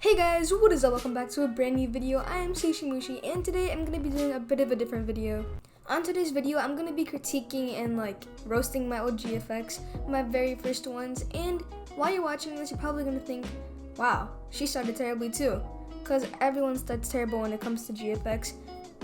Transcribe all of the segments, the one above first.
Hey guys, what is up? Welcome back to a brand new video. I am SushiMooshy and today I'm going to be doing a bit of a different video. On today's video, I'm going to be critiquing and roasting my old GFX, my very first ones, and while you're watching this, you're probably going to think, wow, she started terribly too, because everyone starts terrible when it comes to GFX,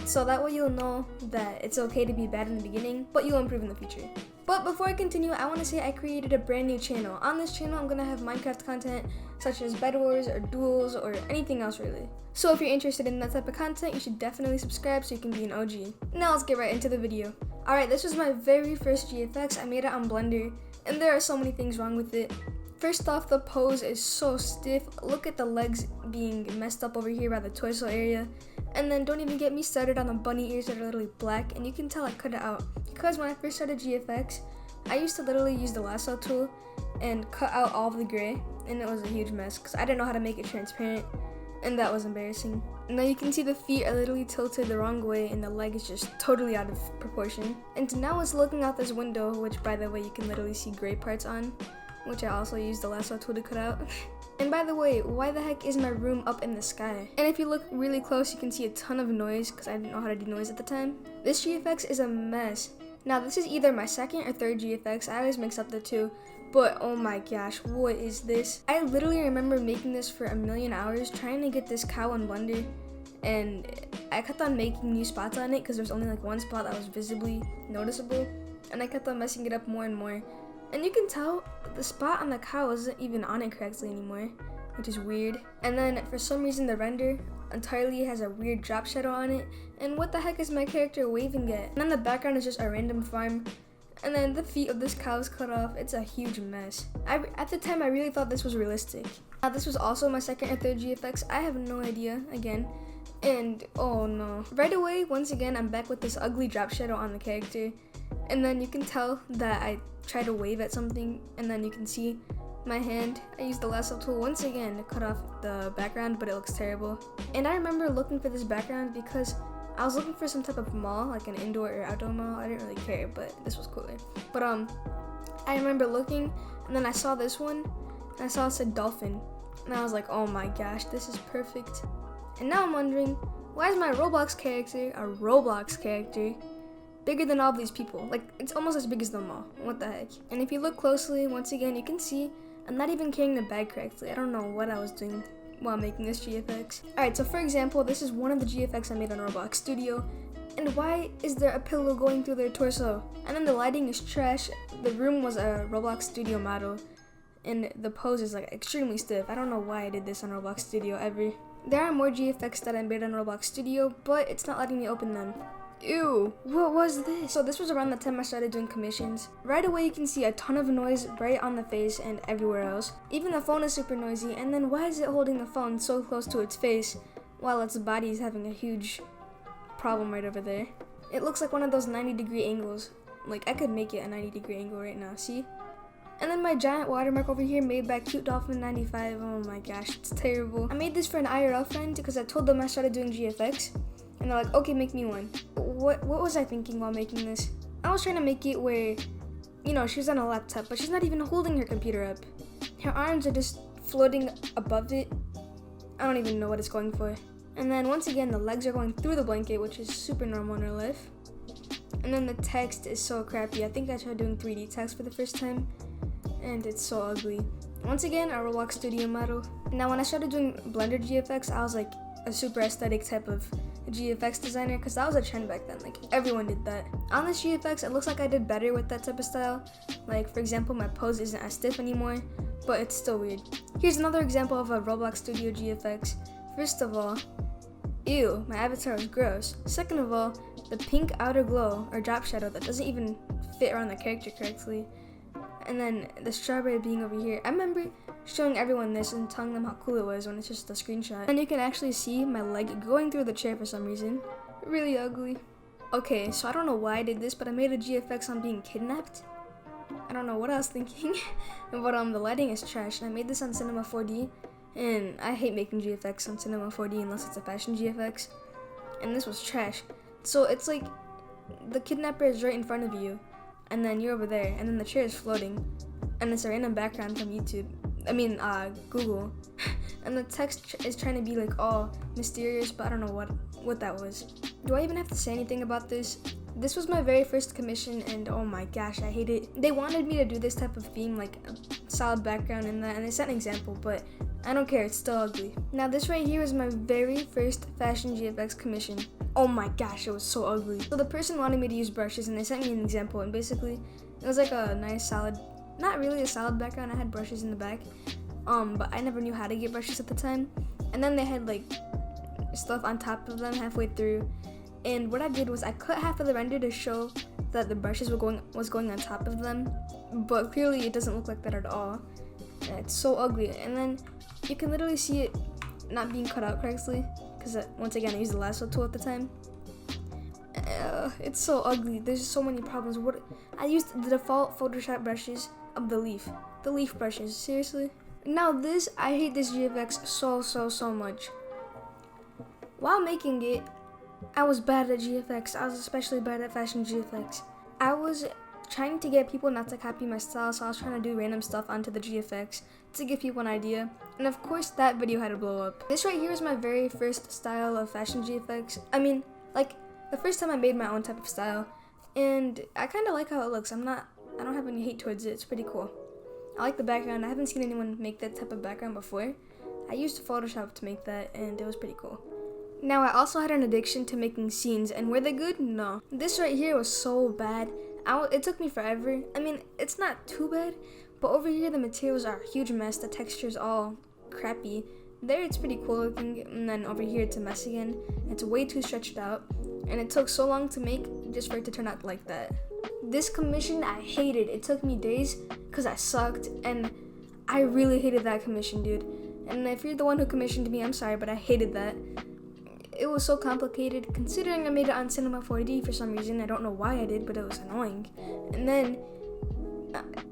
so that way you'll know that it's okay to be bad in the beginning, but you'll improve in the future. But before I continue, I want to say I created a brand new channel. On this channel, I'm going to have Minecraft content such as bedwars or duels or anything else really. So if you're interested in that type of content, you should definitely subscribe so you can be an OG. Now let's get right into the video. Alright, this was my very first GFX. I made it on Blender, and there are so many things wrong with it. First off, the pose is so stiff. Look at the legs being messed up over here by the torso area. And then don't even get me started on the bunny ears that are literally black, and you can tell I cut it out. Because when I first started GFX, I used to literally use the lasso tool and cut out all of the gray, and it was a huge mess because I didn't know how to make it transparent, and that was embarrassing. Now you can see the feet are literally tilted the wrong way and the leg is just totally out of proportion. And now it's looking out this window, which by the way you can literally see gray parts on, which I also used the lasso tool to cut out. And by the way, why the heck is my room up in the sky? And if you look really close, you can see a ton of noise because I didn't know how to do noise at the time. This GFX is a mess. Now this is either my second or third GFX, I always mix up the two, but oh my gosh, what is this? I literally remember making this for a million hours, trying to get this cow in Blender, and I kept on making new spots on it because there's only one spot that was visibly noticeable, and I kept on messing it up more and more. And you can tell the spot on the cow isn't even on it correctly anymore, which is weird. And then for some reason the render entirely has a weird drop shadow on it, and what the heck is my character waving at? And then the background is just a random farm, and then the feet of this cow is cut off. It's a huge mess. At the time I really thought this was realistic. Now this was also my second or third GFX, I have no idea again. And oh no. Right away, once again, I'm back with this ugly drop shadow on the character, and then you can tell that I try to wave at something, and then you can see my hand. I used the lasso tool once again to cut off the background, but it looks terrible. And I remember looking for this background because I was looking for some type of mall, like an indoor or outdoor mall. I didn't really care, but this was cooler. But I remember looking, and then I saw this one, and I saw it said dolphin, and I was like, oh my gosh, this is perfect. And now I'm wondering, why is my Roblox character a Roblox character bigger than all of these people? It's almost as big as them all. What the heck? And if you look closely, once again, you can see I'm not even carrying the bag correctly. I don't know what I was doing while making this GFX. Alright, so for example, this is one of the GFX I made on Roblox Studio. And why is there a pillow going through their torso? And then the lighting is trash. The room was a Roblox Studio model, and the pose is extremely stiff. I don't know why I did this on Roblox Studio ever. There are more GFX that I made on Roblox Studio, but it's not letting me open them. Ew, what was this? So this was around the time I started doing commissions. Right away you can see a ton of noise right on the face and everywhere else. Even the phone is super noisy, and then why is it holding the phone so close to its face while its body is having a huge problem right over there? It looks like one of those 90-degree angles. I could make it a 90-degree angle right now, see? And then my giant watermark over here made by CuteDolphin954, oh my gosh, it's terrible. I made this for an IRL friend because I told them I started doing GFX. And they're like, okay, make me one. What was I thinking while making this? I was trying to make it where, she's on a laptop, but she's not even holding her computer up. Her arms are just floating above it. I don't even know what it's going for. And then once again, the legs are going through the blanket, which is super normal in real life. And then the text is so crappy. I think I tried doing 3D text for the first time, and it's so ugly. Once again, a Roblox Studio model. Now when I started doing Blender GFX, I was like a super aesthetic type of GFX designer, because that was a trend back then. Everyone did that. On this GFX, it looks like I did better with that type of style. For example, my pose isn't as stiff anymore, but it's still weird. Here's another example of a Roblox Studio GFX. First of all, ew, my avatar is gross. Second of all, the pink outer glow or drop shadow that doesn't even fit around the character correctly. And then the strawberry being over here. I remember showing everyone this and telling them how cool it was when it's just a screenshot. And you can actually see my leg going through the chair for some reason. Really ugly. Okay, so I don't know why I did this, but I made a GFX on being kidnapped. I don't know what I was thinking, but the lighting is trash. And I made this on Cinema 4D, and I hate making GFX on Cinema 4D unless it's a fashion GFX. And this was trash. So it's like the kidnapper is right in front of you, and then you're over there, and then the chair is floating, and it's a random background from YouTube. Google. And the text is trying to be like all mysterious, but I don't know what that was. Do I even have to say anything about this? This was my very first commission, and oh my gosh, I hate it. They wanted me to do this type of theme, like a solid background and that, and they sent an example, but I don't care, it's still ugly. Now this right here is my very first fashion GFX commission. Oh my gosh, it was so ugly. So the person wanted me to use brushes, and they sent me an example, and basically it was like a nice solid, not really a solid background. I had brushes in the back, but I never knew how to get brushes at the time. And then they had like stuff on top of them halfway through. And what I did was I cut half of the render to show that the brushes was going on top of them, but clearly it doesn't look like that at all. And it's so ugly. And then you can literally see it not being cut out correctly, because once again I used the lasso tool at the time. It's so ugly. There's just so many problems. I used the default Photoshop brushes of the leaf brushes. Seriously. Now this, I hate this GFX so much. While making it, I was bad at GFX. I was especially bad at fashion GFX. I was trying to get people not to copy my style, so I was trying to do random stuff onto the GFX to give people an idea. And of course, that video had to blow up. This right here is my very first style of fashion GFX. I mean, like, the first time I made my own type of style. And I kind of like how it looks. I don't have any hate towards it. It's pretty cool. I like the background. I haven't seen anyone make that type of background before. I used Photoshop to make that, and it was pretty cool. Now, I also had an addiction to making scenes, and were they good? No. This right here was so bad. It took me forever. I mean, it's not too bad, but over here the materials are a huge mess. The texture's all crappy. There it's pretty cool looking, and then over here it's a mess again. It's way too stretched out, and it took so long to make just for it to turn out like that. This commission I hated. It took me days because I sucked, and I really hated that commission, dude. And if you're the one who commissioned me, I'm sorry, but I hated that. It was so complicated, considering I made it on Cinema 4D for some reason. I don't know why I did, but it was annoying. And then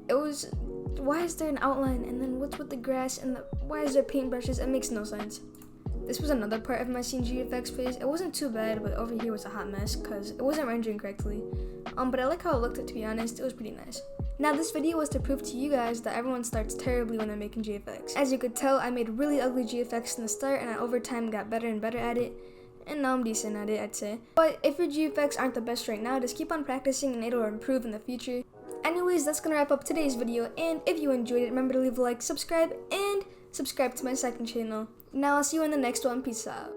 it was, why is there an outline? And then what's with the grass? And why is there paintbrushes? It makes no sense. This was another part of my scene GFX phase. It wasn't too bad, but over here was a hot mess because it wasn't rendering correctly. But I like how it looked, to be honest. It was pretty nice. Now this video was to prove to you guys that everyone starts terribly when they're making GFX. As you could tell, I made really ugly GFX in the start, and I over time got better and better at it. And now I'm decent at it, I'd say. But if your GFX aren't the best right now, just keep on practicing and it'll improve in the future. Anyways, that's gonna wrap up today's video, and if you enjoyed it, remember to leave a like, subscribe, and subscribe to my second channel. Now I'll see you in the next one. Peace out.